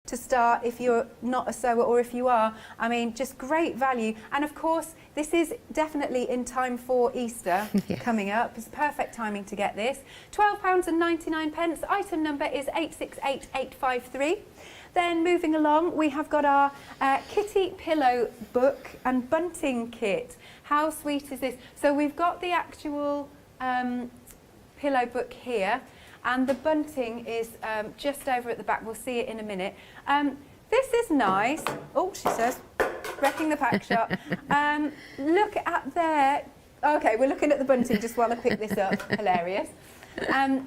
to start if you're not a sewer, or if you are. I mean, just great value. And of course, this is definitely in time for Easter coming up. It's perfect timing to get this. £12.99. Item number is 868853. Then moving along, we have got our kitty pillow book and bunting kit. How sweet is this? So we've got the actual pillow book here, and the bunting is just over at the back. We'll see it in a minute. This is nice. Oh, she says, wrecking the pack shop. Look at there. Okay, we're looking at the bunting just while I pick this up. Hilarious.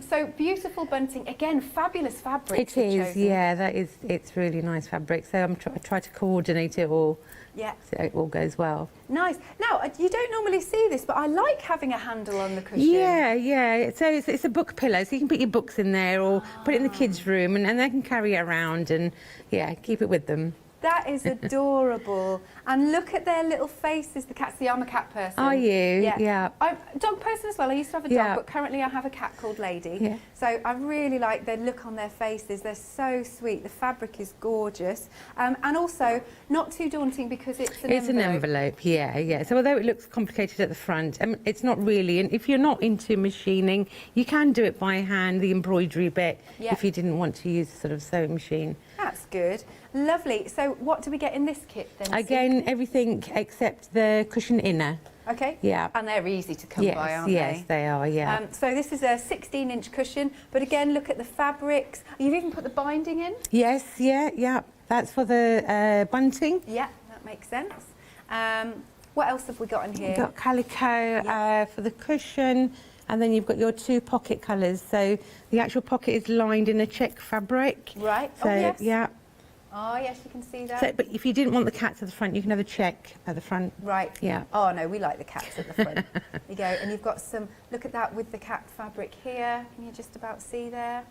So beautiful bunting, again, fabulous fabric. It is, yeah, that is, it's really nice fabric. So I try to coordinate it all, so it all goes well. Nice. Now, you don't normally see this, but I like having a handle on the cushion. Yeah, yeah. So it's a book pillow, so you can put your books in there, or put it in the kids' room, and they can carry it around and, yeah, keep it with them. That is adorable. And look at their little faces, the cats. See, I'm a cat person. Are you? Yeah. I'm a dog person as well. I used to have a dog, but currently I have a cat called Lady. Yeah. So I really like the look on their faces. They're so sweet. The fabric is gorgeous. And also not too daunting because it's an envelope. It's an envelope, yeah, yeah. So although it looks complicated at the front, it's not really. And if you're not into machining, you can do it by hand, the embroidery bit, if you didn't want to use a sort of sewing machine. That's good. Lovely. So what do we get in this kit then? Again, everything except the cushion inner. Okay. Yeah. And they're easy to come by, aren't they? Yes, they are, yeah. So this is a 16-inch cushion, but again, look at the fabrics. You've even put the binding in? Yes, yeah. That's for the bunting. Yeah, that makes sense. What else have we got in here? We've got calico for the cushion, and then you've got your two pocket colours. So the actual pocket is lined in a check fabric. Right. So, yes. Yeah. Oh, yes, you can see that. So, but if you didn't want the cats at the front, you can have a check at the front. Right. Yeah. Oh, no, we like the cats at the front. There you go. And you've got some, look at that with the cat fabric here. Can you just about see there?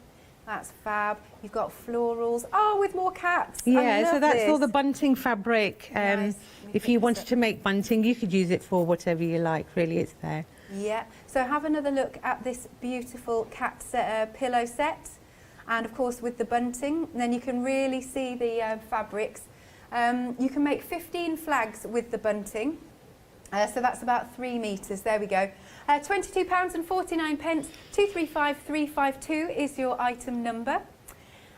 That's fab. You've got florals. Oh, with more cats. Yeah, so that's all the bunting fabric. Nice. If you wanted to make bunting, you could use it for whatever you like, really, it's there. Yeah. So have another look at this beautiful cat pillow set. And of course with the bunting, then you can really see the fabrics. You can make 15 flags with the bunting. So that's about 3 metres, there we go. £22.49, 235352 is your item number.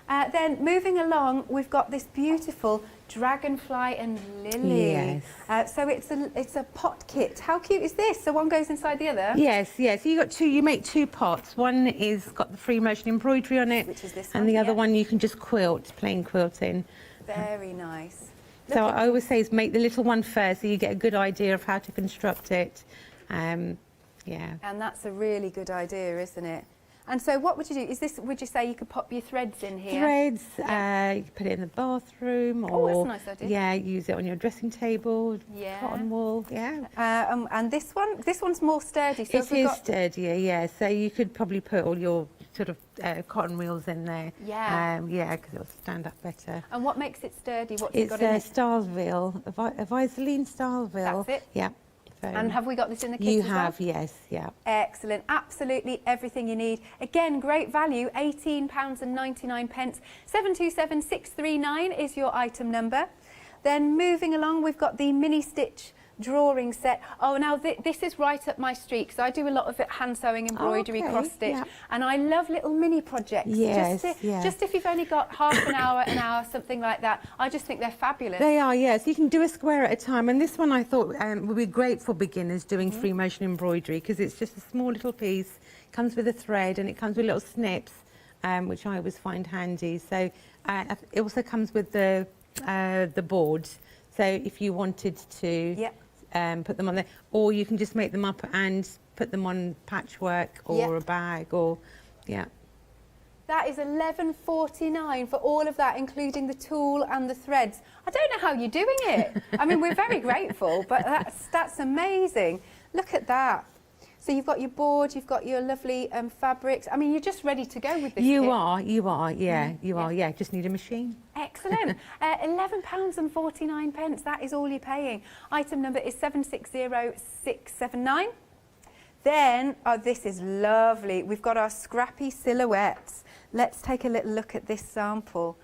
Then moving along, we've got this beautiful dragonfly and lily. Yes. So it's a pot kit. How cute is this? So one goes inside the other? Yes. So you make 2 pots. One is got the free motion embroidery on it, which is this and one, the other one you can just quilt, plain quilting. Very nice. So I always say is make the little one first, so you get a good idea of how to construct it. Yeah. And that's a really good idea, isn't it? And so what would you do? Is this, would you say you could pop your threads in here? Threads, you could put it in the bathroom, or that's a nice idea. Yeah, use it on your dressing table, cotton wool, and this one's more sturdy. So it is sturdier, yeah. So you could probably put all your sort of cotton reels in there. Yeah. Yeah, because it'll stand up better. And what makes it sturdy? What's it got in it? It's a Starsville, a Visaline Starsville. That's it? Yeah. And have we got this in the kit You as have, well? yes, yeah. Excellent. Absolutely everything you need. Again, great value, £18.99. 727639 is your item number. Then moving along, we've got the mini stitch drawing set. Oh, now this is right up my street because I do a lot of hand sewing, embroidery, cross stitch, and I love little mini projects. Yes, just if you've only got half an hour, something like that. I just think they're fabulous. They are, yes. You can do a square at a time, and this one I thought would be great for beginners doing free motion embroidery because it's just a small little piece. It comes with a thread and it comes with little snips, which I always find handy. So it also comes with the boards. So if you wanted to put them on there, or you can just make them up and put them on patchwork or a bag, or That is £11.49 for all of that, including the tool and the threads. I don't know how you're doing it. I mean, we're very grateful, but that's amazing. Look at that. So you've got your board, you've got your lovely fabrics. I mean, you're just ready to go with this kit. You are, yeah. Just need a machine. Excellent. £11.49, that is all you're paying. Item number is 760679. Then, oh, this is lovely. We've got our scrappy silhouettes. Let's take a little look at this sample.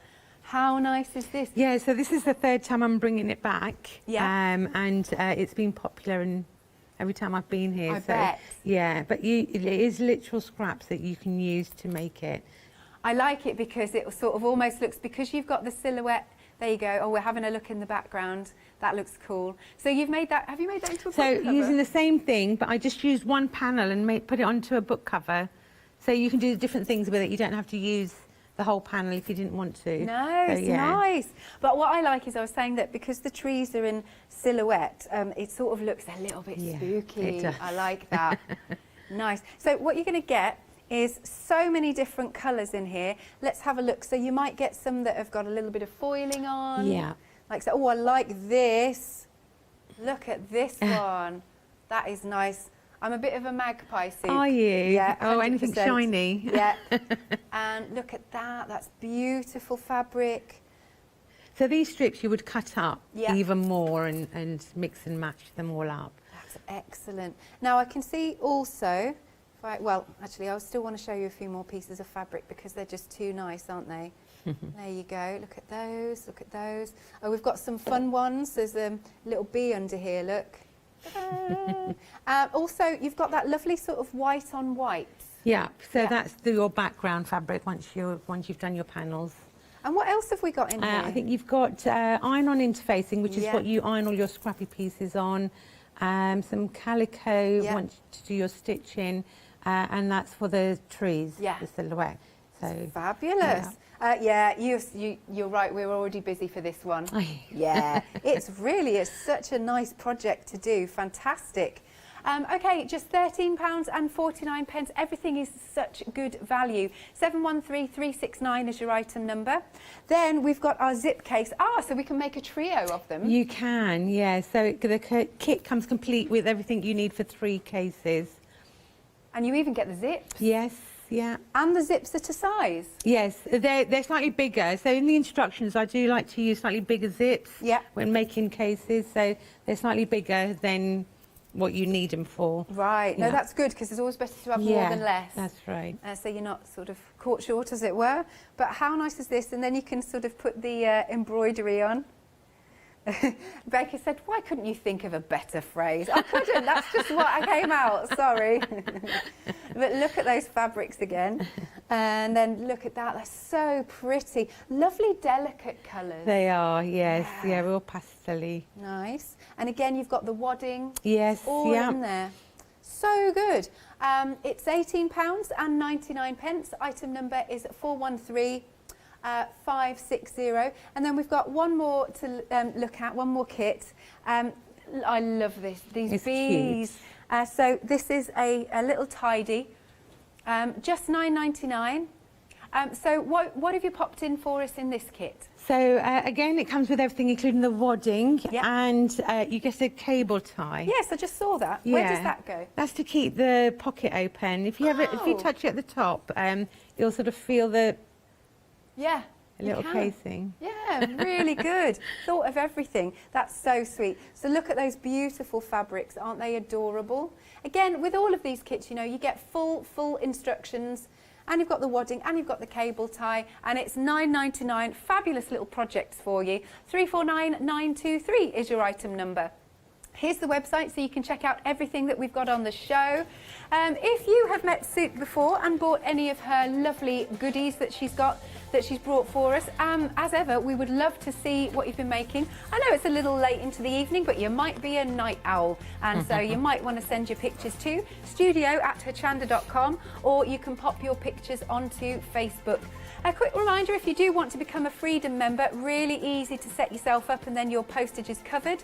How nice is this? Yeah, so this is the third time I'm bringing it back. Yeah. And it's been popular and every time I've been here. I bet. Yeah, but it is literal scraps that you can use to make it. I like it because it sort of almost looks, because you've got the silhouette. There you go. Oh, we're having a look in the background. That looks cool. So you've made that, have you made that into a book cover? So using the same thing, but I just used one panel and put it onto a book cover. So you can do different things with it. You don't have to use the whole panel if you didn't want to. No, so, it's yeah. nice. But what I like is I was saying that because the trees are in silhouette, it sort of looks a little bit spooky. It does. I like that. Nice. So what you're going to get is so many different colours in here. Let's have a look. So you might get some that have got a little bit of foiling on. Yeah. Like, so, oh, I like this. Look at this one. That is nice. I'm a bit of a magpie soup. Are you? Yeah. 100%. Oh, anything shiny. Yeah. And look at that. That's beautiful fabric. So these strips you would cut up Yeah. even more and mix and match them all up. That's excellent. Now I can see also, well, actually I still want to show you a few more pieces of fabric because they're just too nice, aren't they? There you go. Look at those. Look at those. Oh, we've got some fun ones. There's a little bee under here. Look. Also, you've got that lovely sort of white on white. Yeah. So Yeah. that's your background fabric once you've done your panels. And what else have we got in here? I think you've got iron-on interfacing, which is Yeah. what you iron all your scrappy pieces on. Some calico Yeah. once to do your stitching, and that's for the trees, Yeah. the silhouette. So Fabulous. Yeah, you're right. We're already busy for this one. Yeah, it's really such a nice project to do. Fantastic. Okay, just £13.49. Everything is such good value. 713369 is your item number. Then we've got our zip case. So we can make a trio of them. You can, yeah. So the kit comes complete with everything you need for 3 cases. And you even get the zips. Yes, yeah. And the zips at a size. Yes, they're slightly bigger. So in the instructions, I do like to use slightly bigger zips Yeah. when making cases. So they're slightly bigger than what you need them for. Right. No, Yeah. that's good because it's always better to have more than less. That's right. So you're not sort of caught short, as it were. But how nice is this? And then you can sort of put the embroidery on. Baker said, why couldn't you think of a better phrase? I couldn't, that's just what I came out, sorry. But look at those fabrics again. And then look at that, they're so pretty. Lovely, delicate colours. They are, yes. Yeah, real pastel-y. Nice. And again, you've got the wadding. Yes, all yeah. in there. So good. It's £18.99. Item number is 413560. And then we've got one more to look at, one more kit. I love this, these It's bees. So this is a little tidy, just £9.99. So what have you popped in for us in this kit? So again, it comes with everything, including the wadding, Yeah. and you get a cable tie. Yes, I just saw that. Where does that go? That's to keep the pocket open. If you if you Oh. touch it at the top, you'll sort of feel the Yeah. little can. casing. Yeah, really good. Thought of everything. That's so sweet. So look at those beautiful fabrics. Aren't they adorable? Again, with all of these kits, you know, you get full instructions, and you've got the wadding, and you've got the cable tie, and it's £9.99. Fabulous little projects for you. 349923 is your item number. Here's the website so you can check out everything that we've got on the show. If you have met Sue before and bought any of her lovely goodies that she's brought for us, as ever, we would love to see what you've been making. I know it's a little late into the evening, but you might be a night owl, and so you might want to send your pictures to studio@hochanda.com, or you can pop your pictures onto Facebook. A quick reminder, if you do want to become a Freedom member, really easy to set yourself up and then your postage is covered.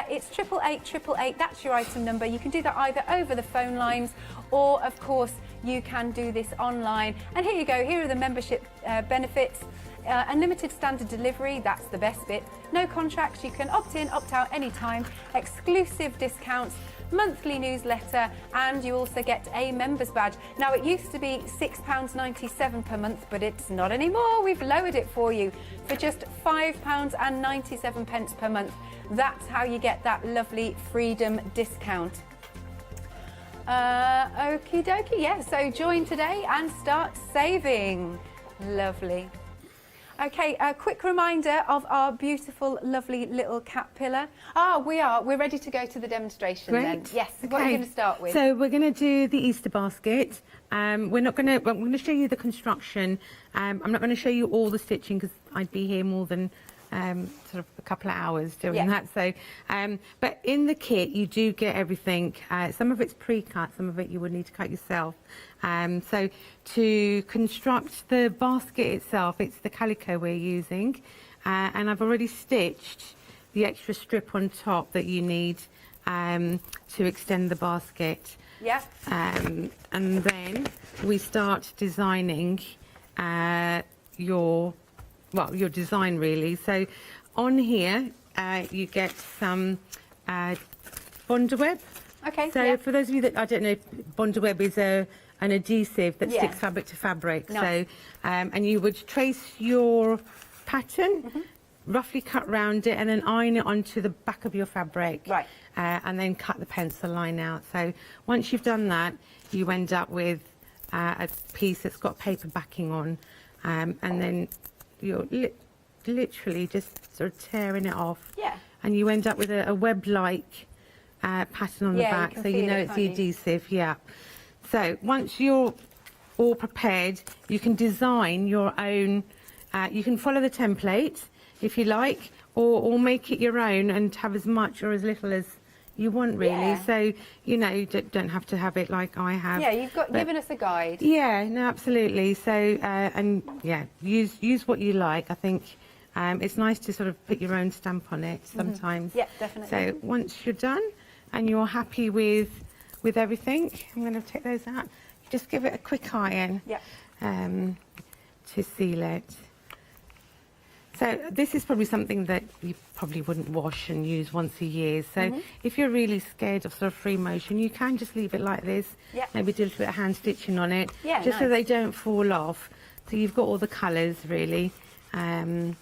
It's 88888, that's your item number. You can do that either over the phone lines, or of course you can do this online. And here you go, here are the membership benefits. Unlimited standard delivery, that's the best bit. No contracts, you can opt in, opt out anytime. Exclusive discounts, monthly newsletter, and you also get a members badge. Now, it used to be £6.97 per month, but it's not anymore. We've lowered it for you for just £5.97 per month. That's how you get that lovely Freedom discount. Okie dokie, yeah, so join today and start saving. Lovely. Okay, a quick reminder of our beautiful, lovely little caterpillar. We're ready to go to the demonstration then. Yes, Okay. what are you going to start with? So we're going to do the Easter basket. I'm going to show you the construction. I'm not going to show you all the stitching because I'd be here more than sort of a couple of hours doing that. So, but in the kit you do get everything. Some of it's pre-cut, some of it you would need to cut yourself. So to construct the basket itself, it's the calico we're using, and I've already stitched the extra strip on top that you need to extend the basket. Yeah. And then we start designing your design really. So on here you get some Bondweb. Okay. So for those of you that I don't know, Bondweb is an adhesive that sticks fabric to fabric. Nice. So and you would trace your pattern, roughly cut round it, and then iron it onto the back of your fabric. Right. And then cut the pencil line out. So once you've done that, you end up with a piece that's got paper backing on, and then you're literally just sort of tearing it off. Yeah. And you end up with a web-like pattern on the back, so you know it's the adhesive. Yeah. So once you're all prepared, you can design your own. You can follow the template if you like, or make it your own and have as much or as little as you want, really. Yeah. So you know, you don't have to have it like I have. Yeah, you've given us a guide. Yeah, no, absolutely. So and yeah, use what you like. I think it's nice to sort of put your own stamp on it sometimes. Yeah, definitely. So once you're done and you're happy with everything, I'm going to take those out. Just give it a quick iron. Yeah. To seal it. So this is probably something that you probably wouldn't wash and use once a year. So if you're really scared of sort of free motion, you can just leave it like this. Yeah. Maybe do a little bit of hand stitching on it, nice. just so they don't fall off. So you've got all the colours really. And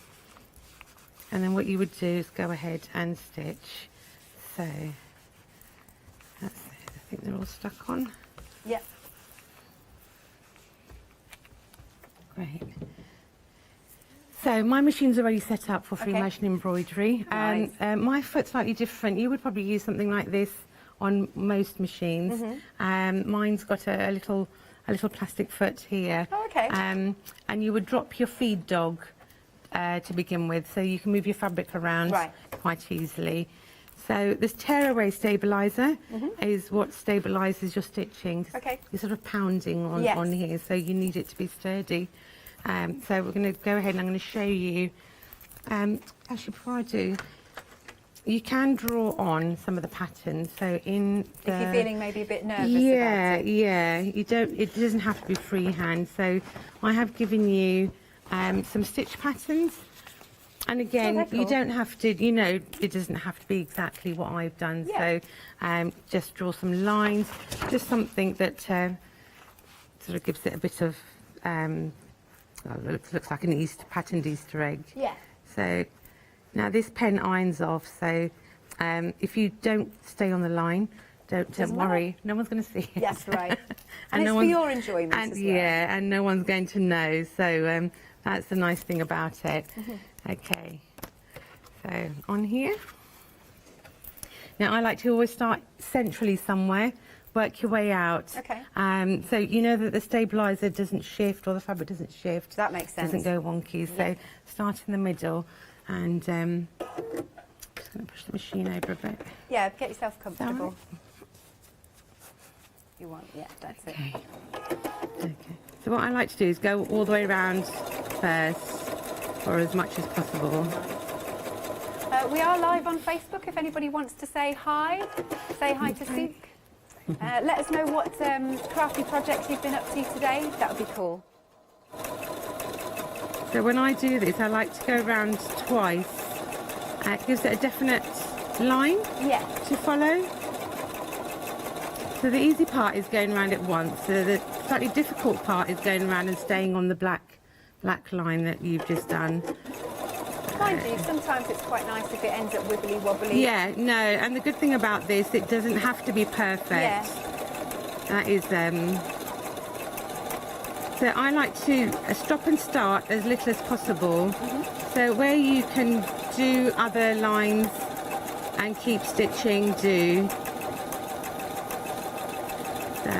then what you would do is go ahead and stitch. So that's it. I think they're all stuck on. Yeah. Great. So my machine's already set up for free motion embroidery. Nice. My foot's slightly different. You would probably use something like this on most machines. Mine's got a little plastic foot here. Oh, okay. And you would drop your feed dog to begin with, so you can move your fabric around quite easily. So this tearaway stabiliser is what stabilises your stitching. Okay. You're sort of pounding on here, so you need it to be sturdy. So we're going to go ahead and I'm going to show you. Actually, before I do, you can draw on some of the patterns. So if you're feeling maybe a bit nervous about it. Yeah. It doesn't have to be freehand. So I have given you some stitch patterns. And again, you don't have to, it doesn't have to be exactly what I've done. Yeah. So just draw some lines, just something that sort of gives it a bit of, looks like an patterned Easter egg. Yeah. So now this pen irons off, so if you don't stay on the line, don't worry, no one's going to see it. That's right. And it's for your enjoyment as well. Yeah, and no one's going to know, so that's the nice thing about it. Okay, so on here. Now I like to always start centrally somewhere, work your way out. Okay. So you know that the stabiliser doesn't shift or the fabric doesn't shift. That makes sense. Doesn't go wonky. So start in the middle and just going to push the machine over a bit. Yeah, get yourself comfortable. You want, that's it. Okay. So what I like to do is go all the way around first, or as much as possible. We are live on Facebook if anybody wants to say hi to Suk. Let us know what crafty projects you've been up to today. That would be cool. So when I do this, I like to go around twice. It gives it a definite line to follow. So the easy part is going around it once. So the slightly difficult part is going around and staying on the black line that you've just done. Mind you, sometimes it's quite nice if it ends up wibbly wobbly. Yeah, no, and the good thing about this, it doesn't have to be perfect. Yeah. That is So I like to stop and start as little as possible. So where you can do other lines and keep stitching, do. So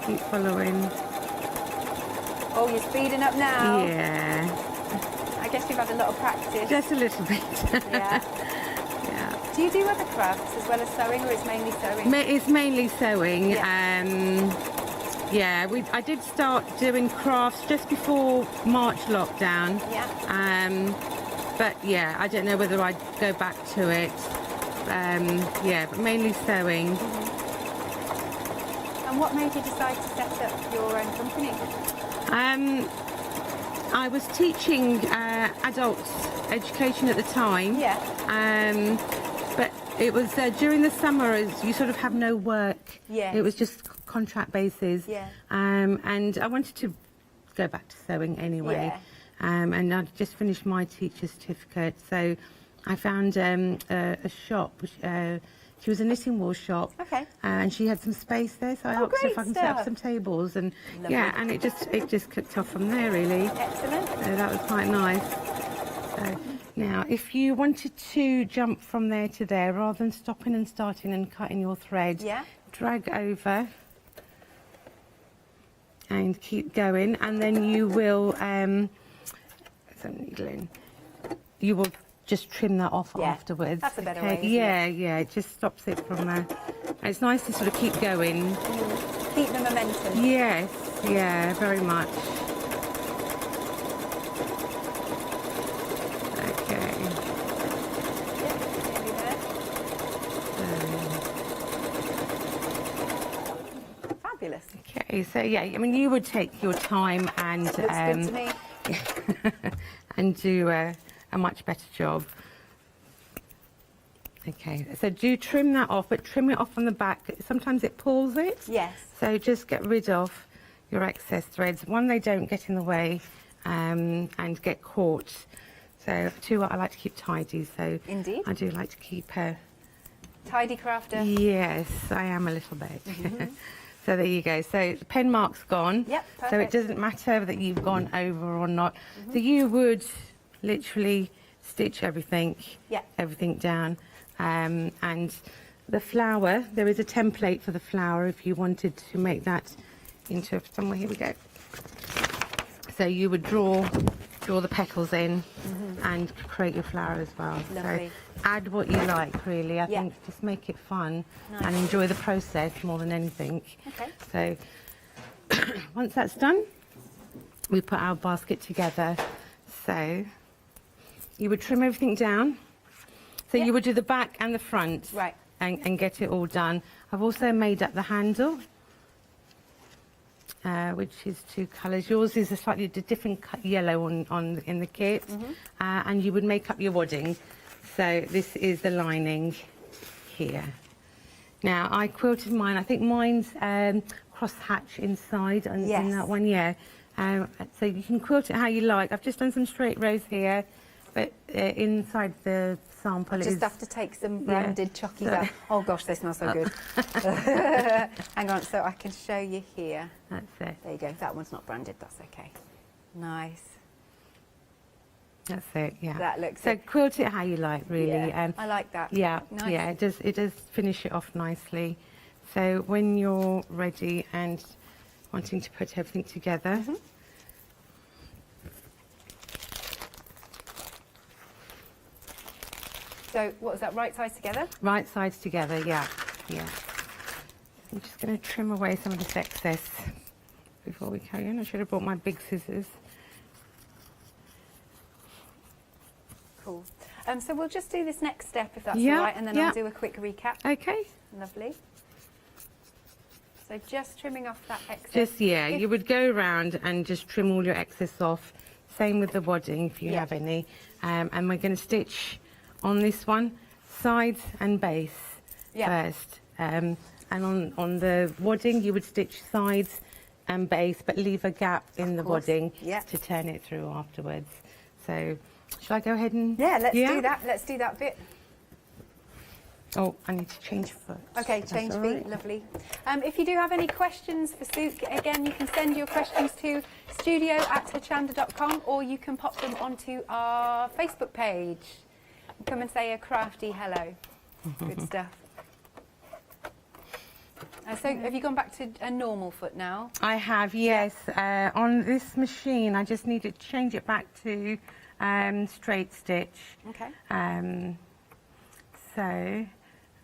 keep following. Oh, you're speeding up now. Yeah. I guess you've had a lot of practice. Just a little bit. Yeah. Yeah. Do you do other crafts as well as sewing, or it's mainly sewing? It's mainly sewing. Yeah. I did start doing crafts just before March lockdown. Yeah. But yeah, I don't know whether I'd go back to it. Yeah, but mainly sewing. And what made you decide to set up your own company? I was teaching adult education at the time. Yeah. But it was during the summer, as you sort of have no work. Yes. It was just contract basis. Yeah. And I wanted to go back to sewing anyway. Yeah. And I'd just finished my teacher's certificate, so I found a shop. Which, she was a knitting wool shop. Okay. And she had some space there, so I asked her if I can set up stuff. some tables, and Lovely. yeah, and it just kicked off from there really. Excellent. So that was quite nice. So now, if you wanted to jump from there to there, rather than stopping and starting and cutting your thread, Yeah. drag over and keep going, and then you will some needling. You will just trim that off Yeah, afterwards. that's a better way, isn't Yeah, yeah, it just stops it from there. It's nice to sort of keep going. Keep the momentum. Yes, yeah, very much. Okay. Yeah, nearly there. Fabulous. Okay, so yeah, I mean, you would take your time and Looks good to me. and do a much better job. Okay, so do trim that off, but trim it off on the back. Sometimes it pulls it. Yes. So just get rid of your excess threads. One, they don't get in the way and get caught. So two, I like to keep tidy. So Indeed. I do like to keep a... Tidy crafter. Yes, I am a little bit. So there you go. So the pen mark's gone. Yep, So it perfect. doesn't matter that you've gone over or not. So you would literally stitch everything, Yeah. everything down. And the flower, there is a template for the flower if you wanted to make that into somewhere. Here we go. So you would draw the petals in and create your flower as well. Lovely. So add what you like, really. I Yeah. think just make it fun Nice. and enjoy the process more than anything. Okay. So once that's done, we put our basket together. So you would trim everything down. So Yeah. you would do the back and the front. Right. And get it all done. I've also made up the handle, which is two colours. Yours is a slightly different yellow in the kit. And you would make up your wadding. So this is the lining here. Now I quilted mine. I think mine's cross hatch inside in Yes. that one. Yeah. So you can quilt it how you like. I've just done some straight rows here, but inside the sample I it just is. have to take some branded chockies So- out. Oh gosh, they smell so good. Hang on, so I can show you here. That's it. There you go. That one's not branded. That's okay. Nice. That's it. Yeah. That looks So it. quilt it how you like, really. Yeah, I like that. Yeah, Nice. yeah, it does finish it off nicely. So when you're ready and wanting to put everything together, So what was that? Right sides together? right sides together, yeah, yeah. I'm just going to trim away some of this excess before we carry on. I should have brought my big scissors. Cool. So we'll just do this next step if that's Yeah, all right, and then yeah. I'll do a quick recap. Okay. Lovely. So just trimming off that excess. Just, yeah, If- you would go around and just trim all your excess off. Same with the wadding if you Yeah. have any. And we're going to stitch on this one, sides and base Yeah. first. And on the wadding, you would stitch sides and base, but leave a gap in the course. wadding Yeah. to turn it through afterwards. So, shall I go ahead and... Yeah, let's do that. Let's do that bit. Oh, I need to change foot. Okay, That's change all feet, right. lovely. If you do have any questions for Suk, again, you can send your questions to studio@hochanda.com, or you can pop them onto our Facebook page. Come and say a crafty hello. Good stuff. So have you gone back to a normal foot now? I have, yes. On this machine, I just need to change it back to straight stitch. Okay. So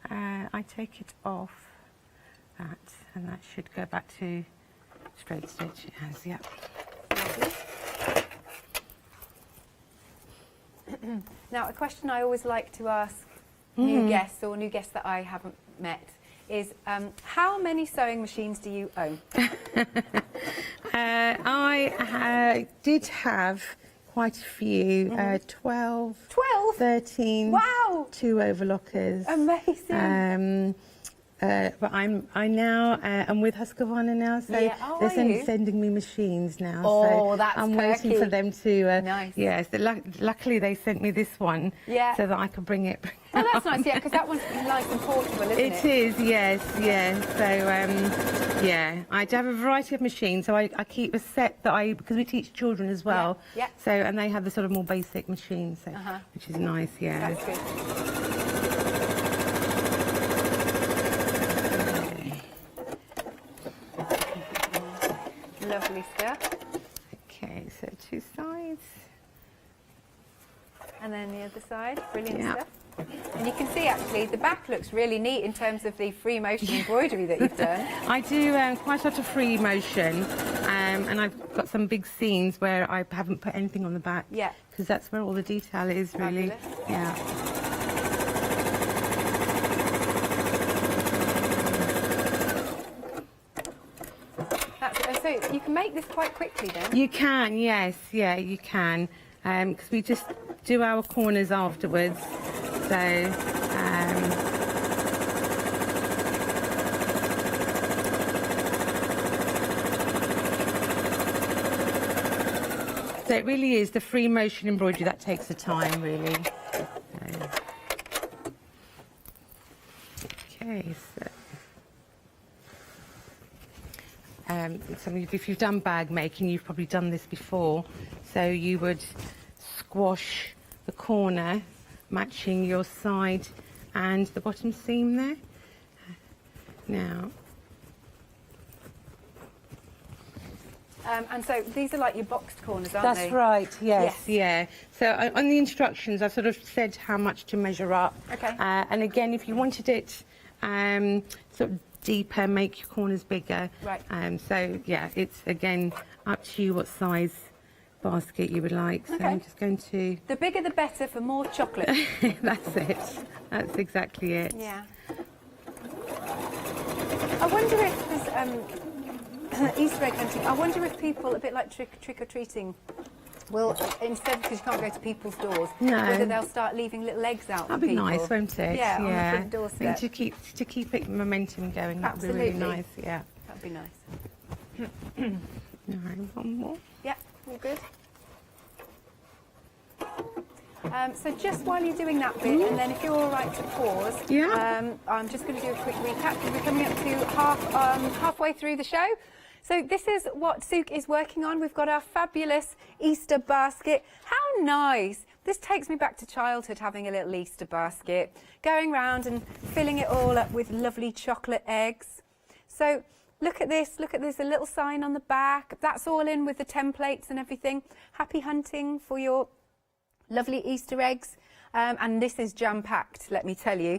I take it off that, and that should go back to straight stitch. It has, yeah. Now, a question I always like to ask new guests or new guests that I haven't met is, how many sewing machines do you own? I did have quite a few, 12, 12? 13, Wow! 2 overlockers. Amazing. But I now am with Husqvarna now, so Yeah. Oh, they're are you? sending me machines now. Oh, so that's I'm waiting perky. for them to. Nice. Yes, luckily they sent me this one, Yeah. so that I could bring it. Oh, that's nice, yeah, because that one's nice and portable, isn't it? It is, yes, yes. So, yeah, I have a variety of machines. So I keep a set that because we teach children as well. Yeah, yeah. So, and they have the sort of more basic machines, so, which is nice, yeah. That's good. Lovely stuff. Okay, so 2 sides. And then the other side, brilliant Yeah. stuff. And you can see actually the back looks really neat in terms of the free motion embroidery that you've done. I do quite a lot of free motion, and I've got some big scenes where I haven't put anything on the back. Yeah. Because that's where all the detail is, really. Fabulous. Yeah. So you can make this quite quickly then? You can, yes, yeah, you can. Because we just do our corners afterwards. So, so it really is the free motion embroidery that takes the time, really. Okay, so. If you've done bag making, you've probably done this before. So you would squash the corner, matching your side and the bottom seam there. Now. And so these are like your boxed corners, aren't they? That's right, yes, Yes. yeah. So on the instructions, I've sort of said how much to measure up. Okay. And again, if you wanted it sort of deeper, make your corners bigger. Right. So yeah, it's again up to you what size basket you would like. So Okay. I'm just going to. The bigger the better for more chocolate. That's it. That's exactly it. Yeah. I wonder if there's Easter egg hunting. I wonder if people, a bit like trick or treating, will, instead, because you can't go to people's doors, No. whether they'll start leaving little eggs out That'd for be people. nice, won't it? Yeah, on the front I think doorstep. to keep it momentum going, that'd be really Absolutely. nice. Yeah. That'd be nice. All right, one more. Yeah, all good. So just while you're doing that bit, and then if you're all right to pause, Yeah. I'm just going to do a quick recap because we're coming up to halfway through the show. So this is what Suk is working on. We've got our fabulous Easter basket. How nice! This takes me back to childhood, having a little Easter basket, going round and filling it all up with lovely chocolate eggs. So look at this, a little sign on the back. That's all in with the templates and everything. Happy hunting for your lovely Easter eggs. And this is jam-packed, let me tell you.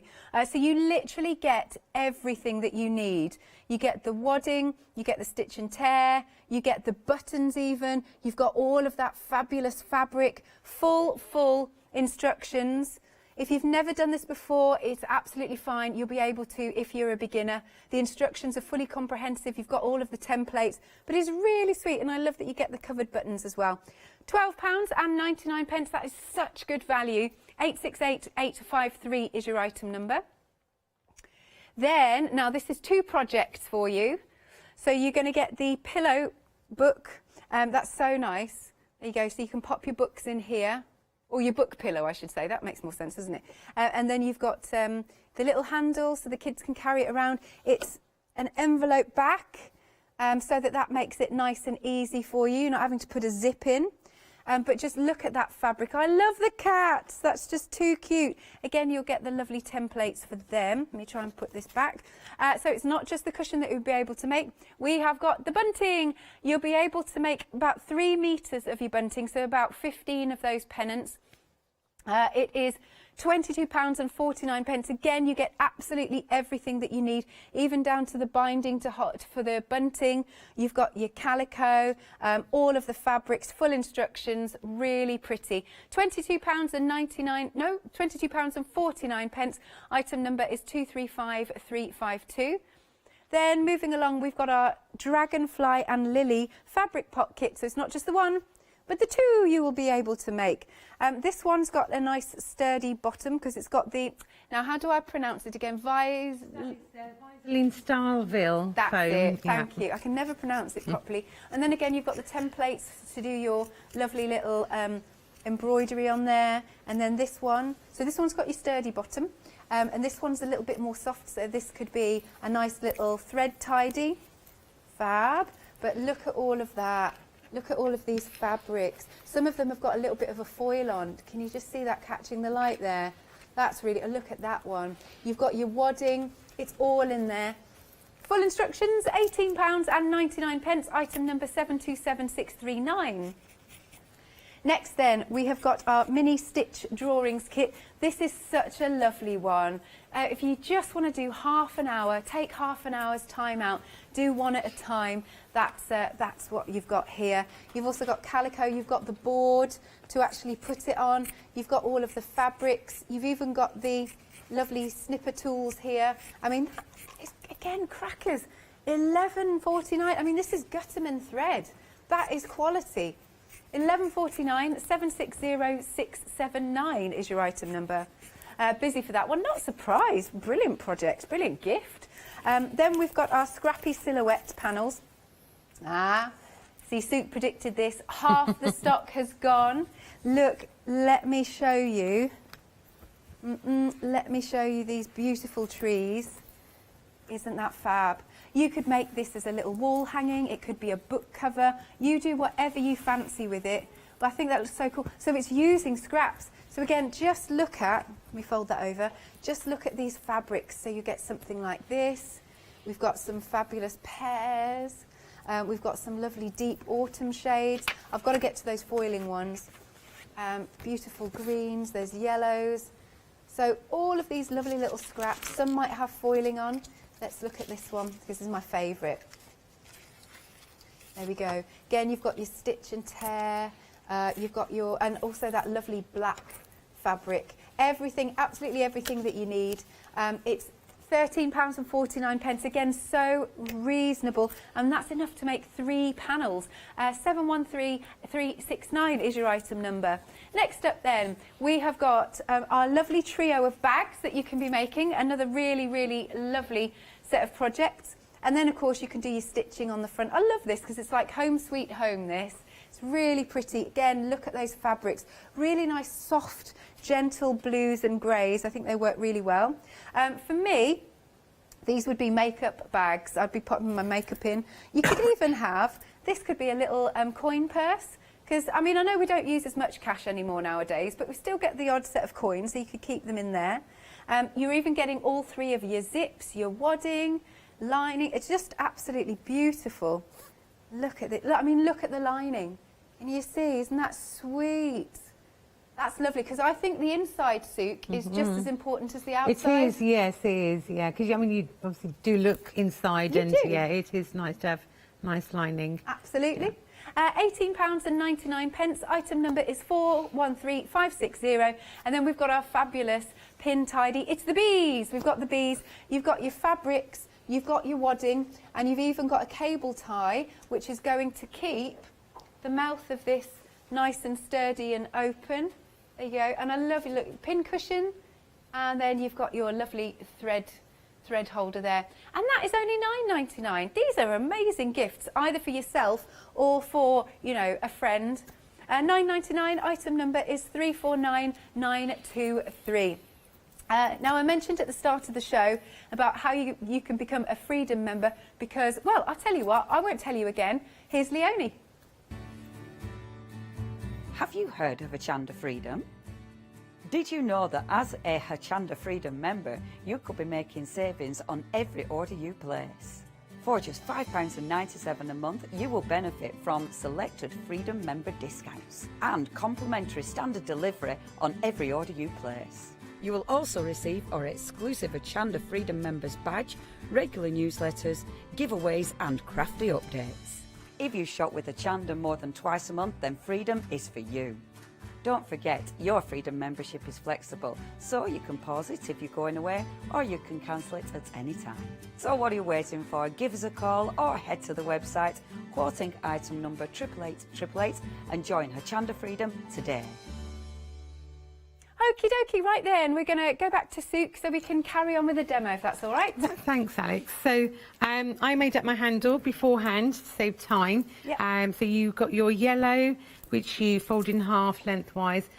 So you literally get everything that you need. You get the wadding, you get the stitch and tear, you get the buttons even. You've got all of that fabulous fabric, full instructions. If you've never done this before, it's absolutely fine. You'll be able to if you're a beginner. The instructions are fully comprehensive. You've got all of the templates, but it's really sweet, and I love that you get the covered buttons as well. £12.99. That is such good value. 868853 is your item number. Then, now this is 2 projects for you. So you're going to get the pillow book. That's so nice. There you go. So you can pop your books in here. or your book pillow, I should say. That makes more sense, doesn't it? And then you've got the little handle so the kids can carry it around. It's an envelope back, so that makes it nice and easy for you, not having to put a zip in. But just look at that fabric. I love the cats. That's just too cute. Again, you'll get the lovely templates for them. Let me try and put this back. So it's not just the cushion that you'll be able to make. We have got the bunting. You'll be able to make about 3 meters of your bunting, so about 15 of those pennants. It is £22.49. Again, you get absolutely everything that you need, even down to the binding for the bunting. You've got your calico, all of the fabrics, full instructions, really pretty. £22.49. Item number is 235352. Then moving along, we've got our dragonfly and lily fabric pot kit. So it's not just the one, but the 2 you will be able to make. This one's got a nice sturdy bottom because it's got the, now how do I pronounce it again? Viseline Starville. That's foam. it, thank you. I can never pronounce it properly. And then again, you've got the templates to do your lovely little embroidery on there. And then this one, so this one's got your sturdy bottom. And this one's a little bit more soft, so this could be a nice little thread tidy. Fab. But look at all of that. Look at all of these fabrics. Some of them have got a little bit of a foil on. Can you just see that catching the light there? That's really, look at that one. You've got your wadding. It's all in there. Full instructions, £18.99. Item number 727639. Next then, we have got our mini stitch drawings kit. This is such a lovely one. If you just want to do half an hour, take half an hour's time out, do one at a time. That's what you've got here. You've also got calico, you've got the board to actually put it on. You've got all of the fabrics. You've even got the lovely snipper tools here. I mean, it's, again, crackers. £11.49. I mean, this is Gutterman thread. That is quality. £11.49, 760679 is your item number. Busy for that one. Not surprised. Brilliant project, brilliant gift. Then we've got our scrappy silhouette panels. See, Sue predicted this. Half the stock has gone. Look, let me show you. Let me show you these beautiful trees. Isn't that fab? You could make this as a little wall hanging. It could be a book cover. You do whatever you fancy with it. But I think that looks so cool. So it's using scraps. So again, just look at, let me fold that over. Just look at these fabrics. So you get something like this. We've got some fabulous pears. We've got some lovely deep autumn shades. I've got to get to those foiling ones. Beautiful greens. There's yellows. So all of these lovely little scraps. Some might have foiling on. Let's look at this one. This is my favourite. There we go. Again, you've got your stitch and tear. You've got your, and also that lovely black fabric. Everything, absolutely everything that you need. It's £13.49. Again, so reasonable. And that's enough to make 3 panels. 713369 is your item number. Next up then, we have got our lovely trio of bags that you can be making. Another really, really lovely set of projects. And then, of course, you can do your stitching on the front. I love this because it's like home sweet home, this. It's really pretty. Again, look at those fabrics. Really nice, soft, gentle blues and greys. I think they work really well. For me, these would be makeup bags. I'd be putting my makeup in. You could even have, this could be a little coin purse. Because, I mean, I know we don't use as much cash anymore nowadays, but we still get the odd set of coins, so you could keep them in there. You're even getting all 3 of your zips, your wadding, lining. It's just absolutely beautiful. Look at it. I mean, look at the lining. And you see, isn't that sweet? That's lovely, because I think the inside souk is just as important as the outside. It is, yes, it is, yeah. Because, I mean, you obviously do look inside, You and do. yeah, it is nice to have nice lining. Absolutely. £18.99. Item number is 413560. And then we've got our fabulous pin tidy. It's the bees. We've got the bees. You've got your fabrics. You've got your wadding. And you've even got a cable tie, which is going to keep the mouth of this nice and sturdy and open. There you go. And a lovely look pin cushion. And then you've got your lovely thread holder there, and that is only £9.99. These are amazing gifts, either for yourself or for, you know, a friend. £9.99. Item number is 349923. Now, I mentioned at the start of the show about how you can become a Freedom member because, well, I'll tell you what, I won't tell you again. Here's Leonie. Have you heard of Hochanda Freedom? Did you know that as a Hochanda Freedom member, you could be making savings on every order you place? For just £5.97 a month, you will benefit from selected Freedom member discounts and complimentary standard delivery on every order you place. You will also receive our exclusive Hochanda Freedom members badge, regular newsletters, giveaways and crafty updates. If you shop with Hochanda more than twice a month, then Freedom is for you. Don't forget, your Freedom membership is flexible, so you can pause it if you're going away, or you can cancel it at any time. So what are you waiting for? Give us a call or head to the website, quoting item number 88888 and join Hochanda Freedom today. Okie dokie, right then, we're going to go back to Souk so we can carry on with the demo, if that's all right. Thanks, Alex. So I made up my handle beforehand to save time. Yep. So you've got your yellow, which you fold in half lengthwise,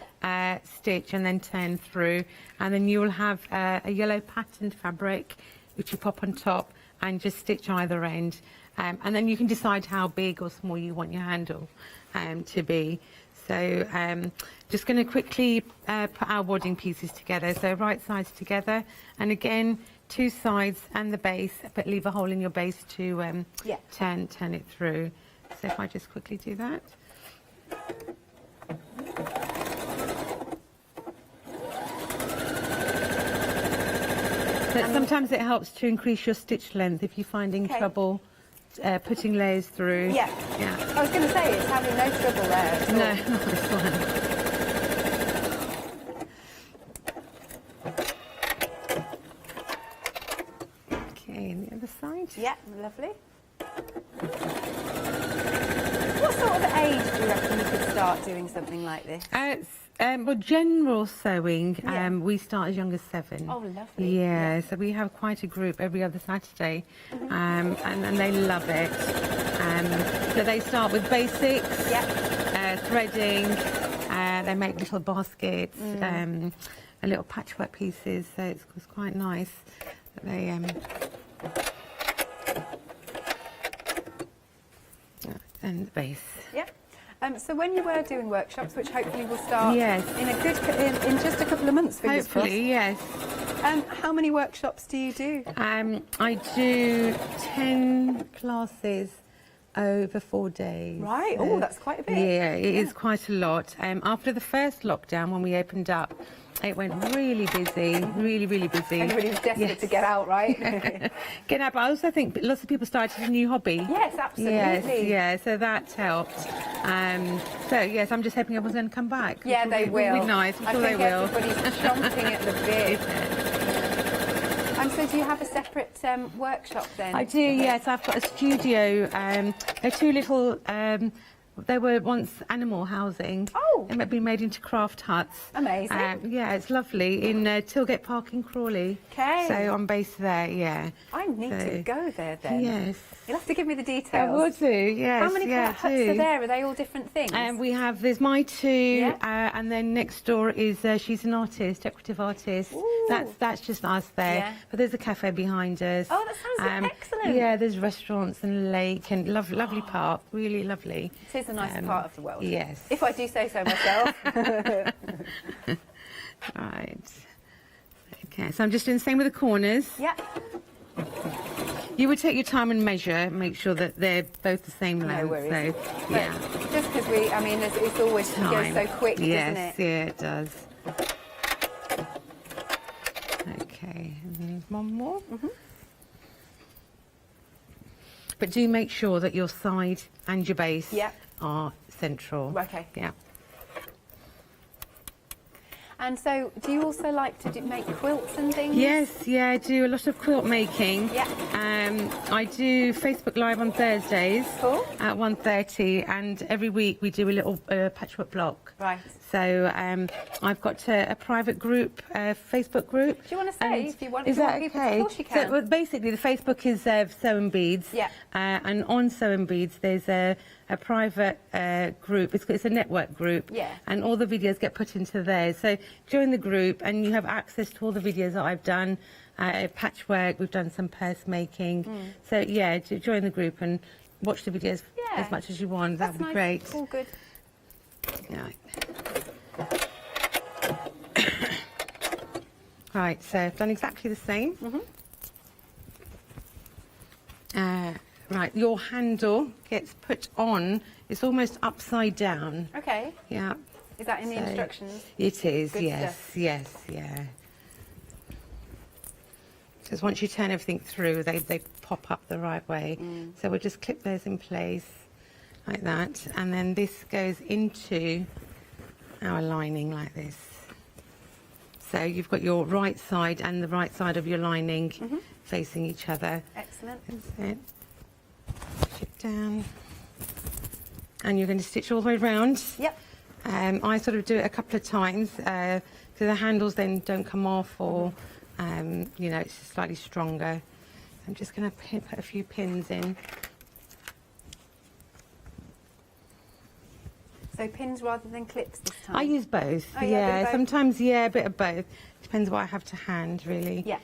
stitch and then turn through. And then you will have a yellow patterned fabric, which you pop on top and just stitch either end. And then you can decide how big or small you want your handle to be. So just going to quickly put our wadding pieces together. So right sides together, and again, two sides and the base, but leave a hole in your base to turn it through. So if I just quickly do that. But sometimes it helps to increase your stitch length if you're finding trouble putting layers through. Yeah. I was going to say, it's having no trouble there. No, not this one. Okay, and the other side. Yeah, lovely. What sort of age do you reckon you could start doing something like this? Well, general sewing, we start as young as 7. Oh, lovely. Yeah, so we have quite a group every other Saturday, and they love it. So they start with basics, threading, they make little baskets, and little patchwork pieces, so it's quite nice. They and the base. Yeah. So when you were doing workshops, which hopefully will start in just a couple of months, fingers crossed. Hopefully, yes. How many workshops do you do? I do 10 classes over 4 days. Right. Oh, that's quite a bit. Yeah, it is quite a lot. After the first lockdown, when we opened up, it went really busy, really busy. Everybody was desperate to get out, right? Get out, but I also think lots of people started a new hobby. Yes, absolutely. Yes, yeah, so that helped. So, yes, I'm just hoping everyone's going to come back. Yeah, they will. It'll be nice. I'm sure I think they will. Everybody's chomping at the bit. So do you have a separate workshop then? I do, yes. I've got a studio. They're two little... they were once animal housing. Oh! And they've been made into craft huts. Amazing. Yeah, it's lovely in Tilgate Park in Crawley. Okay. So I'm based there, yeah. I need to go there then. Yes. You'll have to give me the details. I will do, yes. How many huts are there? Are they all different things? There's my two, and then next door is, she's an artist, decorative artist. Ooh. That's just us there. Yeah. But there's a cafe behind us. Oh, that sounds excellent. Yeah, there's restaurants and a lake and lovely park, really lovely. It is a nice part of the world. Yes. If I do say so myself. Right. Okay, so I'm just doing the same with the corners. Yeah. You would take your time and measure, make sure that they're both the same length. No worries. So, but just because it's always time. It goes so quick, doesn't it? Yes, yeah, it does. Okay, and then one more. But do make sure that your side and your base are central. Okay. Yeah. And so, do you also like to make quilts and things? Yes, yeah, I do a lot of quilt making. Yeah. I do Facebook Live on Thursdays at 1:30, and every week we do a little patchwork block. Right. So I've got a private group, Facebook group. Do you want to say if you want? Is that people okay? Of course you can. So basically, the Facebook is Sew and Beads. Yeah. And on Sew and Beads, there's a a private group. It's a network group, Yeah. and all the videos get put into there. So join the group, and you have access to all the videos that I've done. Patchwork, we've done some purse making. So yeah, join the group and watch the videos as much as you want. That would be great. All good. Right. Right, so I've done exactly the same. Right, your handle gets put on, it's almost upside down. Okay. Yeah. Is that in the instructions? It is, Good yes, stuff. yes, yeah. Because once you turn everything through, they pop up the right way. So we'll just clip those in place like that. And then this goes into our lining like this. So you've got your right side and the right side of your lining facing each other. Excellent. That's it. Push it down. And you're going to stitch all the way around. Yep. I sort of do it a couple of times so the handles then don't come off, or you know, it's slightly stronger. I'm just going to put a few pins in. So pins rather than clips this time? I use both. Oh, yeah, a bit yeah, of both. sometimes a bit of both. Depends what I have to hand, really. Yeah.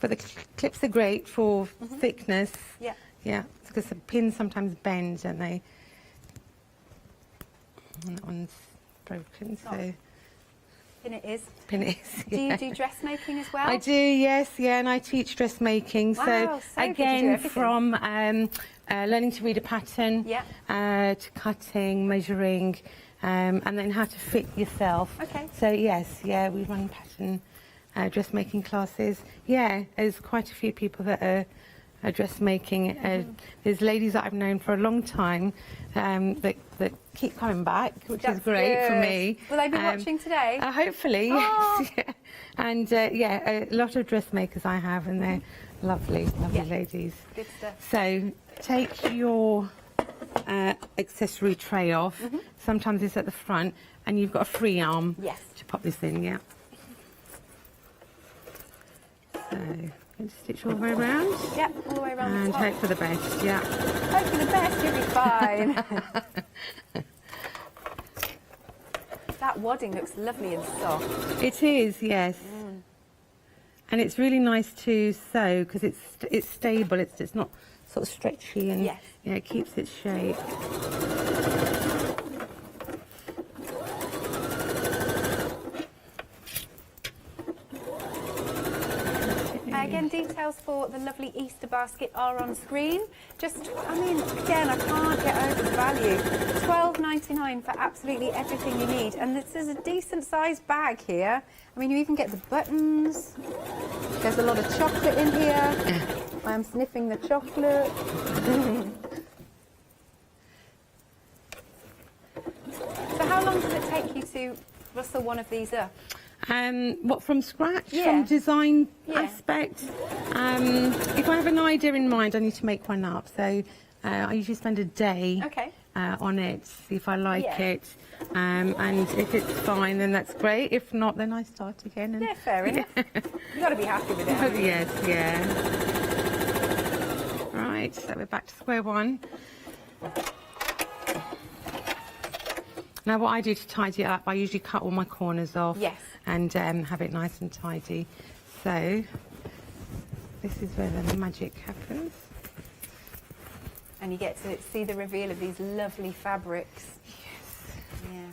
But the clips are great for thickness. Yeah. Yeah, because the pins sometimes bend, don't they? And that one's broken, so Oh. Pin it is. pin it is. Do you yeah. do dressmaking as well? I do, yes, yeah, and I teach dressmaking. Wow, so so good, you do again, everything. from learning to read a pattern, to cutting, measuring, and then how to fit yourself. Okay. So yes, yeah, we run pattern dressmaking classes. Yeah, there's quite a few people that are dressmaking. There's ladies that I've known for a long time that keep coming back, which That's is great for good. me. Will they be watching today? Hopefully, Oh. yes. Yeah. And a lot of dressmakers I have, and they're lovely, lovely ladies. Good stuff. So take your accessory tray off. Sometimes it's at the front, and you've got a free arm Yes. to pop this in. Yeah. So let's stitch all the way around. Yep, all the way around And the top. hope for the best. Yeah. Hope for the best, you'll be fine. That wadding looks lovely and soft. It is, yes. And it's really nice to sew because it's stable. It's not sort of stretchy, and Yes. you know, it keeps its shape. Again, details for the lovely Easter basket are on screen. Just, I mean, again, I can't get over the value. $12.99 for absolutely everything you need. And this is a decent sized bag here. I mean, you even get the buttons. There's a lot of chocolate in here. I am sniffing the chocolate. So how long does it take you to rustle one of these up? What, from scratch? Yeah. From design Yeah. aspect? If I have an idea in mind, I need to make one up. So I usually spend a day Okay. on it, see if I like Yeah. it. And if it's fine, then that's great. If not, then I start again. And Yeah, fair enough. You've got to be happy with it. Oh, haven't you? yes, yeah. Right, so we're back to square one. Now, what I do to tidy it up, I usually cut all my corners off. Yes. And have it nice and tidy. So, this is where the magic happens. And you get to see the reveal of these lovely fabrics. Yes. Yeah.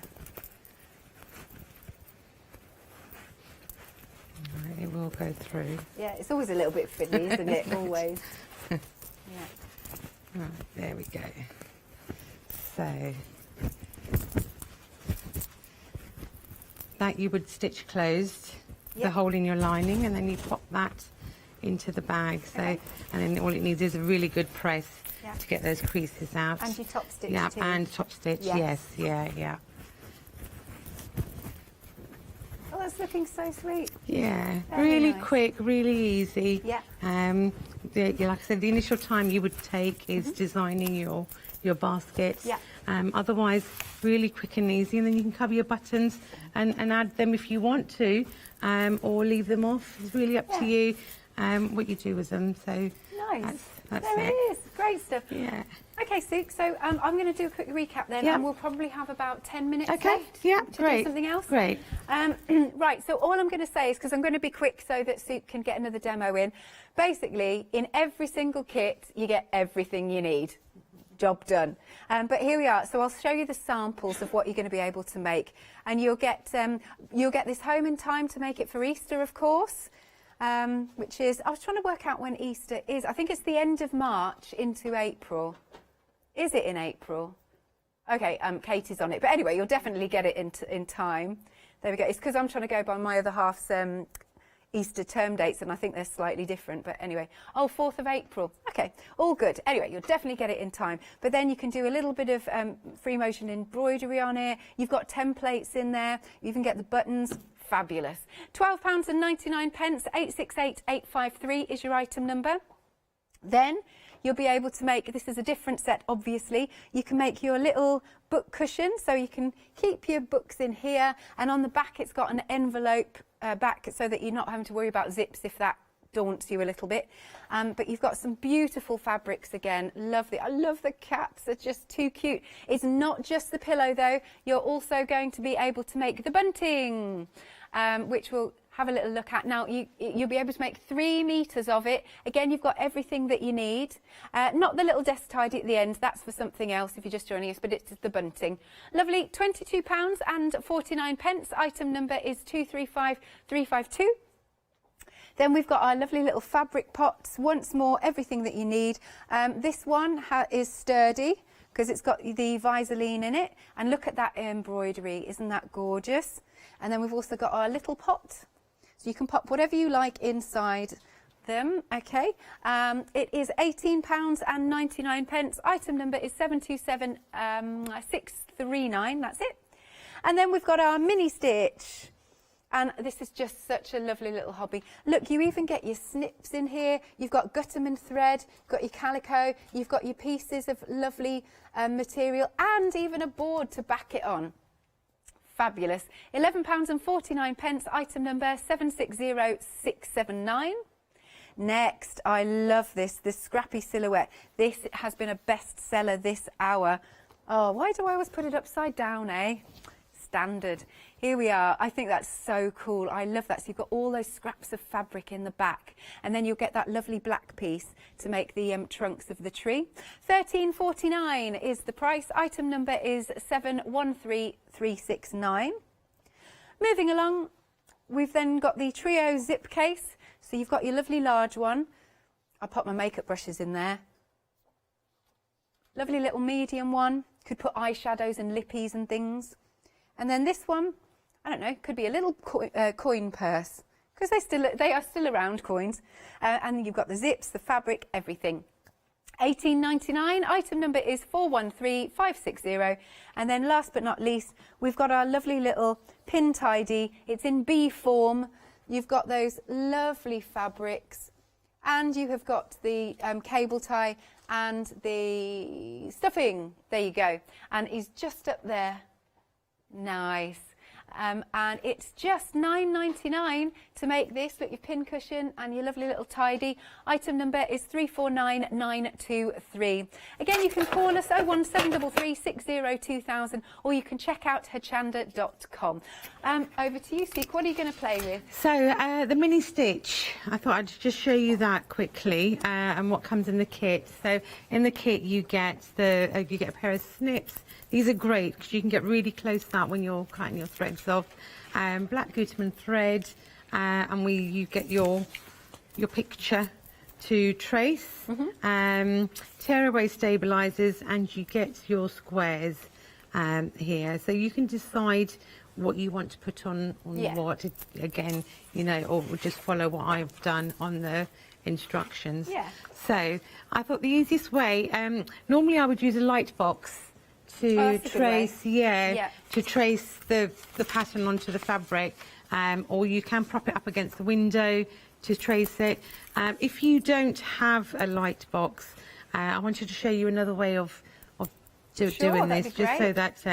Right, it will go through. Yeah, it's always a little bit fiddly, isn't it? Always. Yeah. Right, there we go. So, that you would stitch closed, the Yep. hole in your lining, and then you pop that into the bag. So, Okay. and then all it needs is a really good press Yeah. to get those creases out. And you top stitch Yeah, too. and top stitch. Yes. Yes, yeah. Oh, that's looking so sweet. Yeah, Very really nice. quick, really easy. Yeah. Yeah, like I said, the initial time you would take is designing your basket. Yeah. Otherwise, really quick and easy, and then you can cover your buttons and add them if you want to, or leave them off. It's really up to Yeah. you what you do with them. So Nice. that's That's There it is. Great stuff. Yeah. Okay, Sue, so I'm going to do a quick recap then, Yeah. and we'll probably have about 10 minutes Okay, left yeah, to great. do something else. Great. Right, so all I'm going to say is, because I'm going to be quick so that Sue can get another demo in, basically, in every single kit, you get everything you need. Job done. But here we are. So I'll show you the samples of what you're going to be able to make. And you'll get this home in time to make it for Easter, of course. Which is, I was trying to work out when Easter is. I think it's the end of March into April. Is it in April? Okay, Katie's on it. But anyway, you'll definitely get it in time. There we go. It's because I'm trying to go by my other half's Easter term dates, and I think they're slightly different. But anyway, 4th of April. Okay, all good. Anyway, you'll definitely get it in time. But then you can do a little bit of free motion embroidery on it. You've got templates in there. You can get the buttons. Fabulous. £12.99, 868853 is your item number. Then you'll be able to make, this is a different set obviously, you can make your little book cushion, so you can keep your books in here, and on the back it's got an envelope back so that you're not having to worry about zips if that daunts you a little bit. But you've got some beautiful fabrics again. Lovely. I love the cats. They're just too cute. It's not just the pillow though. You're also going to be able to make the bunting, which we'll have a little look at. Now, you'll be able to make 3 meters of it. Again, you've got everything that you need. Not the little desk tidy at the end. That's for something else if you're just joining us, but it's the bunting. Lovely. £22.49. Item number is 235352. Then we've got our lovely little fabric pots. Once more, everything that you need. This one is sturdy because it's got the Visaline in it. And look at that embroidery. Isn't that gorgeous? And then we've also got our little pot. So you can pop whatever you like inside them. Okay. It is £18.99. Item number is 727639. That's it. And then we've got our mini stitch. And this is just such a lovely little hobby. Look, you even get your snips in here. You've got Gutterman thread, you've got your calico, you've got your pieces of lovely material, and even a board to back it on. Fabulous. £11.49. Item number 760679. Next, I love this scrappy silhouette. This has been a bestseller this hour. Oh, why do I always put it upside down, eh? Standard. Here we are. I think that's so cool. I love that. So you've got all those scraps of fabric in the back, and then you'll get that lovely black piece to make the trunks of the tree. £13.49 is the price. Item number is 713369. Moving along, we've then got the trio zip case. So you've got your lovely large one. I'll pop my makeup brushes in there. Lovely little medium one. Could put eyeshadows and lippies and things. And then this one, I don't know, could be a little coin purse, because they are still around, coins. And you've got the zips, the fabric, everything. £18.99. Item number is 413560. And then last but not least, we've got our lovely little pin tidy. It's in B form. You've got those lovely fabrics, and you have got the cable tie and the stuffing. There you go. And it's just up there. Nice. And it's just £9.99 to make this. Look, your pin cushion and your lovely little tidy. Item number is 349923. Again, you can call us 01733 602,000, or you can check out hochanda.com. Over to you, Seek. What are you going to play with? So the mini stitch, I thought I'd just show you that quickly, and what comes in the kit. So in the kit you get a pair of snips. These are great because you can get really close to that when you're cutting your threads off. Black Gutterman thread, and you get your picture to trace. Tearaway stabilizers, and you get your squares here. So you can decide what you want to put on what. Again, you know, or just follow what I've done on the instructions. Yeah. So I thought the easiest way, normally I would use a light box to trace, to trace the pattern onto the fabric, or you can prop it up against the window to trace it. If you don't have a light box, I wanted to show you another way of doing this, just so that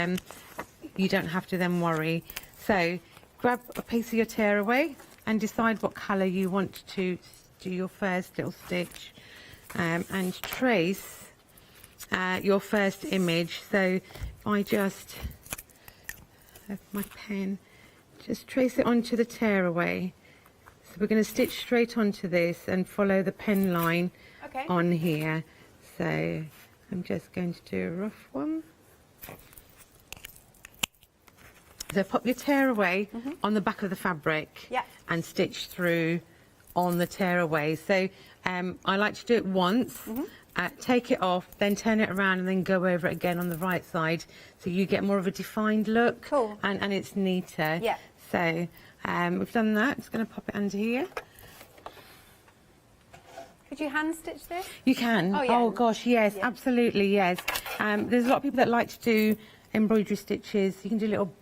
you don't have to then worry. So grab a piece of your tearaway and decide what colour you want to do your first little stitch. and trace your first image. So if I just have my pen, just trace it onto the tearaway. So we're going to stitch straight onto this and follow the pen line on here. So I'm just going to do a rough one. So pop your tearaway on the back of the fabric and stitch through on the tearaway. So I like to do it once, take it off, then turn it around and then go over it again on the right side, so you get more of a defined look. Cool. And it's neater. Yeah. So we've done that. Just going to pop it under here. Could you hand stitch this? You can. Oh, yeah. Oh gosh, yes, absolutely, yes. There's a lot of people that like to do embroidery stitches. You can do a little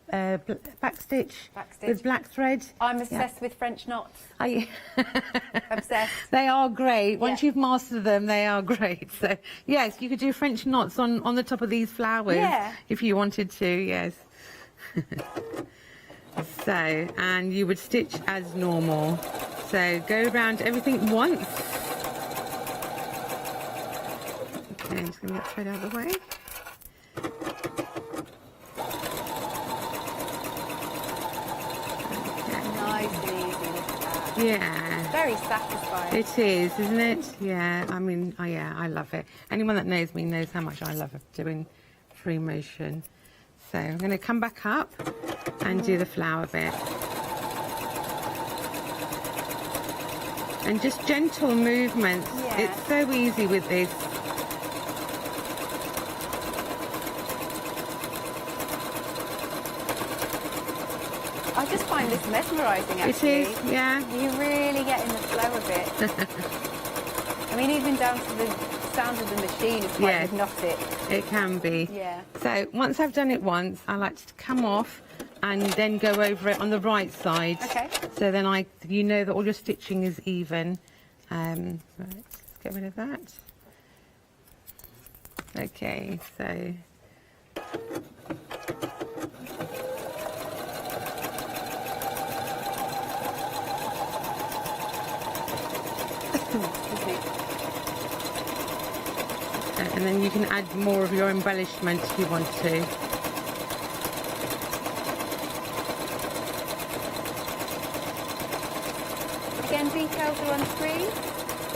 back stitch with black thread. I'm obsessed with French knots. Obsessed. They are great. Once you've mastered them, they are great. So yes, you could do French knots on the top of these flowers if you wanted to, yes. So, and you would stitch as normal. So go around everything once. Okay, I'm just going to get the thread out of the way. Nice and easy, look at that. Yeah. Very satisfying. It is, isn't it? Yeah, I mean, I love it. Anyone that knows me knows how much I love doing free motion. So I'm going to come back up and do the flower bit. And just gentle movements. Yeah. It's so easy with this. I just find this mesmerising, actually. It is, yeah. You really get in the flow of it. I mean, even down to the sound of the machine is quite hypnotic. It can be. Yeah. So once I've done it once, I like to come off and then go over it on the right side. Okay. So then you know that all your stitching is even. Right, let's get rid of that. Okay, so. And then you can add more of your embellishment if you want to. Again, details are on screen.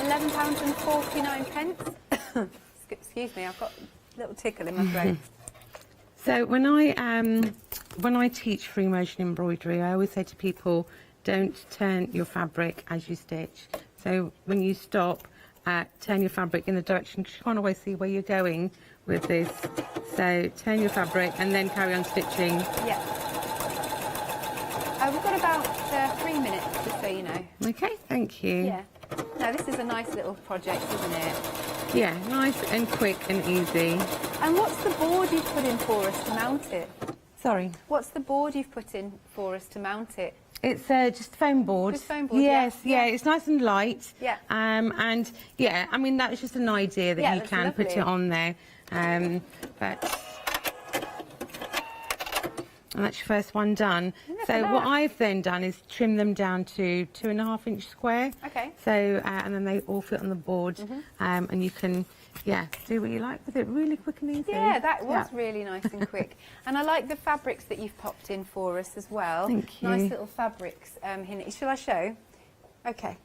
£11.49. Excuse me, I've got a little tickle in my throat. So when I teach free motion embroidery, I always say to people, don't turn your fabric as you stitch. So when you stop, turn your fabric in the direction, because you can't always see where you're going with this. So turn your fabric and then carry on stitching. Yeah. We've got about 3 minutes, just so you know. Okay, thank you. Yeah. Now this is a nice little project, isn't it? Yeah, nice and quick and easy. And what's the board you've put in for us to mount it? Sorry? What's the board you've put in for us to mount it? It's just foam board. Just foam board, yes, yeah. It's nice and light. Yeah. And yeah, I mean, that's just an idea that you can lovely. put it on there. And that's your first one done. So what I've then done is trim them down to 2.5-inch square. Okay. So and then they all fit on the board, and you can do what you like with it, really quick and easy. Yeah, that was really nice and quick. And I like the fabrics that you've popped in for us as well. Thank you. Nice little fabrics. Shall I show? Okay.